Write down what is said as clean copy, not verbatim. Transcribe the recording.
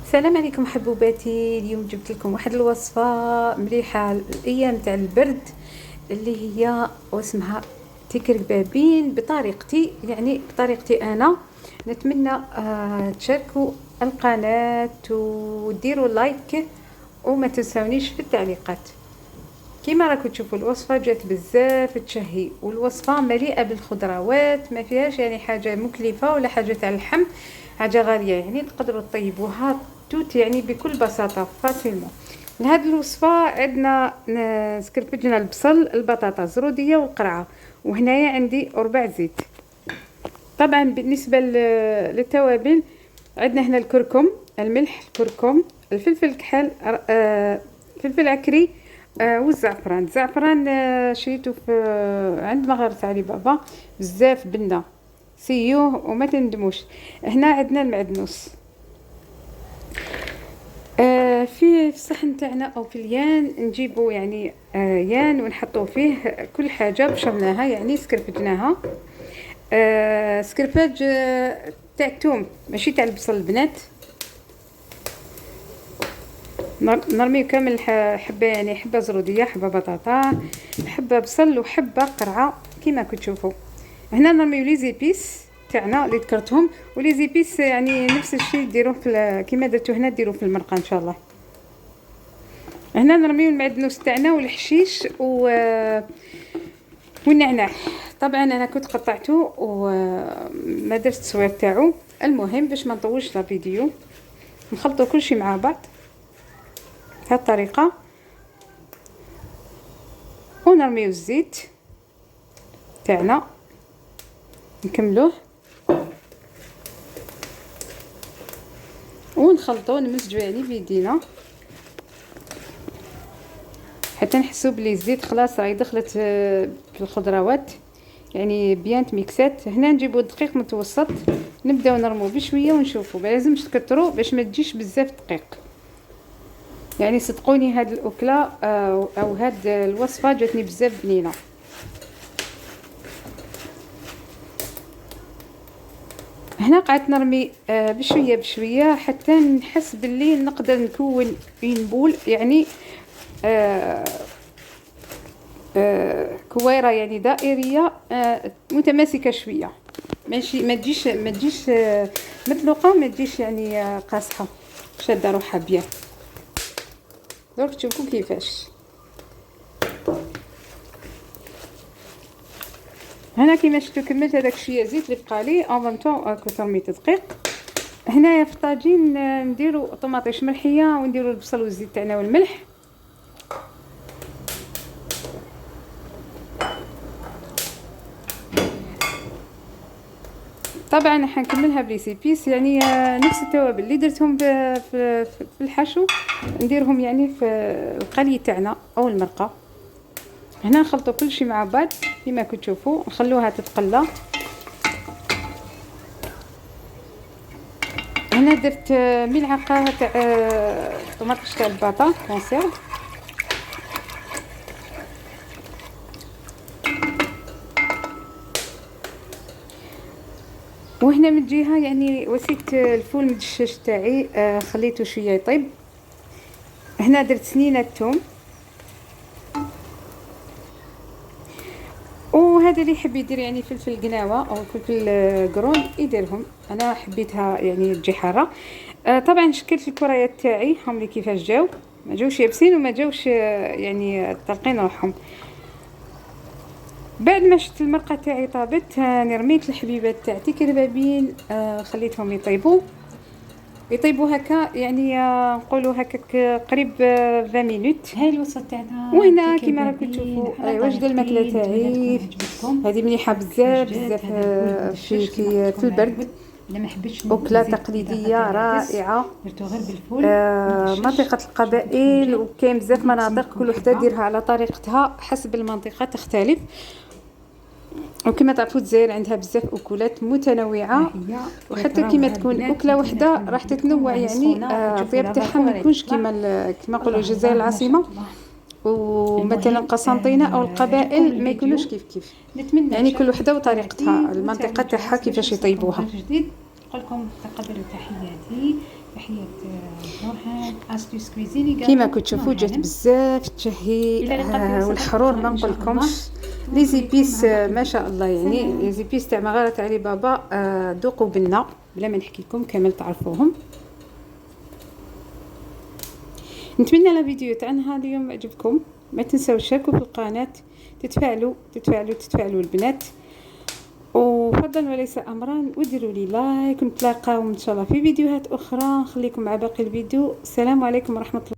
السلام عليكم حبوباتي. اليوم جبت لكم واحد الوصفه مليحه الايام تاع البرد اللي هي واسمها تيكر كبابين بطريقتي، يعني بطريقتي انا. نتمنى تشاركوا القناه وديروا لايك وما تنسونيش في التعليقات. كيما راكم تشوفوا الوصفه جات بزاف تشهي، والوصفه مليئه بالخضروات، ما فيهاش يعني حاجه مكلفه ولا حاجه تاع اللحم، حاجه غاليه، يعني تقدروا تطيبوها توت يعني بكل بساطه فاسيلمون. لهاد الوصفه عندنا سكرفجنا البصل، البطاطا الزروديه والقرعه، وهنايا عندي ربع زيت. طبعا بالنسبه للتوابل عندنا هنا الكركم، الملح، الكركم، الفلفل الكحل، فلفل عكري، والزعفران. الزعفران شريته في عند مغارة علي بابا بزاف بنة، سيوه وما تندموش. هنا عندنا المعدنوس. في الصحن تاعنا او في اليان نجيبو يعني يان ونحطو فيه كل حاجه بشرناها، يعني سكرفجناها. سكرفاج تاع الثوم ماشي تاع البصل البنات. نرمي كامل حبه، يعني حبه زروديه، حبه بطاطا، حبه بصل وحبه قرعه كيما كتشوفوا. هنا نرميو لي زيبيس تاعنا اللي ذكرتهم، ولي زيبيس يعني نفس الشيء ديروه في كيما درتو هنا ديروه في المرقه ان شاء الله. هنا نرميو المعدنوس تاعنا والحشيش والنعناع. طبعا انا كنت قطعته وما درت التصوير تاعو. المهم باش ما نطولش لا فيديو، نخلطوا كل شيء مع بعض بهذه الطريقه، ونرميو الزيت تاعنا نكملوه ونخلطوه نمزجو يعني بيدينا حتى نحسوا بلي الزيت خلاص راهي دخلت في الخضروات، يعني بيان تميكسات. هنا نجيبو الدقيق متوسط، نبداو نرمو بشويه ونشوفوا، ما لازمش تكثروا باش ما تجيش بزاف دقيق. يعني صدقوني هاد الاكله او هاد الوصفه جاتني بزاف بنينه. هنا قعدت نرمي بشويه بشويه حتى نحس باللي نقدر نكون بول، يعني كويره يعني دائريه متماسكه شويه، ماشي ما تجيش مطلوقه، ما تجيش يعني قاصحه، شاده روحها بيان. درك تشوفوا كيفاش. هنا كيما شفتوا كملت هذاك شويه زيت اللي بقى لي اون ميم طون كنت رميت دقيق. هنايا في الطاجين نديروا طماطيش ملحيه ونديروا البصل والزيت تاعنا والملح. طبعا حنكملها بريسيبيس، يعني نفس التوابل اللي درتهم في الحشو نديرهم يعني في القلي تاعنا او المرقه. هنا نخلطوا كل شيء مع بعض كما كتشوفوا، نخلوها تتقلى. هنا درت ملعقه تاع طماطيش تاع الباطا كونسيرف. وهنا من جهه يعني وسيت الفول المدشش تاعي خليته شويه يطيب. هنا درت سنينه الثوم، وهذا اللي يحب يدير يعني فلفل قناوه او فلفل قرون يديرهم. انا حبيتها يعني تجي حاره. طبعا شكلت الكريات تاعي هم اللي كيفاش جاو، ما جاوش يابسين وما جاوش يعني طالقين روحهم. بعد ما شفت المرقه تاعي طابت رميت الحبيبات تاعتي كربابين، خليتهم يطيبوا هكا، يعني نقولوا هكاك قريب 20 مينوت. هاي الوصفه تاعنا. وهنا كيما راكم تشوفوا واجده الماكله تاعي هذه مليحه بزاف بزاف في البرد. ما حبيتش أكلة تقليدية رائعة. درتو غير بالفول. منطقة القبائل، وكاين بزاف مناطق كل وحدة ديرها على طريقتها، حسب المنطقة تختلف. وكما تعرفوا الجزائر عندها بزاف اكلات متنوعه، وحتى كيما تكون اكله وحده راح تتنوع، يعني الطياب تاعها ما يكونش كيما نقولوا الجزائر العاصمه ومثلا قسنطينه او القبائل ما يكونوش كيف يعني كل وحده وطريقتها، المنطقه تاعها كيفاش يطيبوها. جديد نقول لكم تقبلوا تحياتي، تحية نورهان أستيوس كويزيني. كيما كتشوفوا جات بزاف إلى تشهي اللقاء في والحرور وصفة ما إن شاء نقولكمش. الله. لي زيبيس وفيكم ما شاء الله، يعني سلام. لي زيبيس تاع مغاره علي بابا ذوقوا بنا بلا ما نحكي لكم كامل تعرفوهم. نتمنى الفيديو تاعنا اليوم عجبكم، ما تنساو تشاركوا في القناه، تتفاعلوا البنات، وفضلا وليس امرا وديروا لي لايك، ونتلاقاو ان شاء الله في فيديوهات اخرى. خليكم مع باقي الفيديو. السلام عليكم ورحمه الله.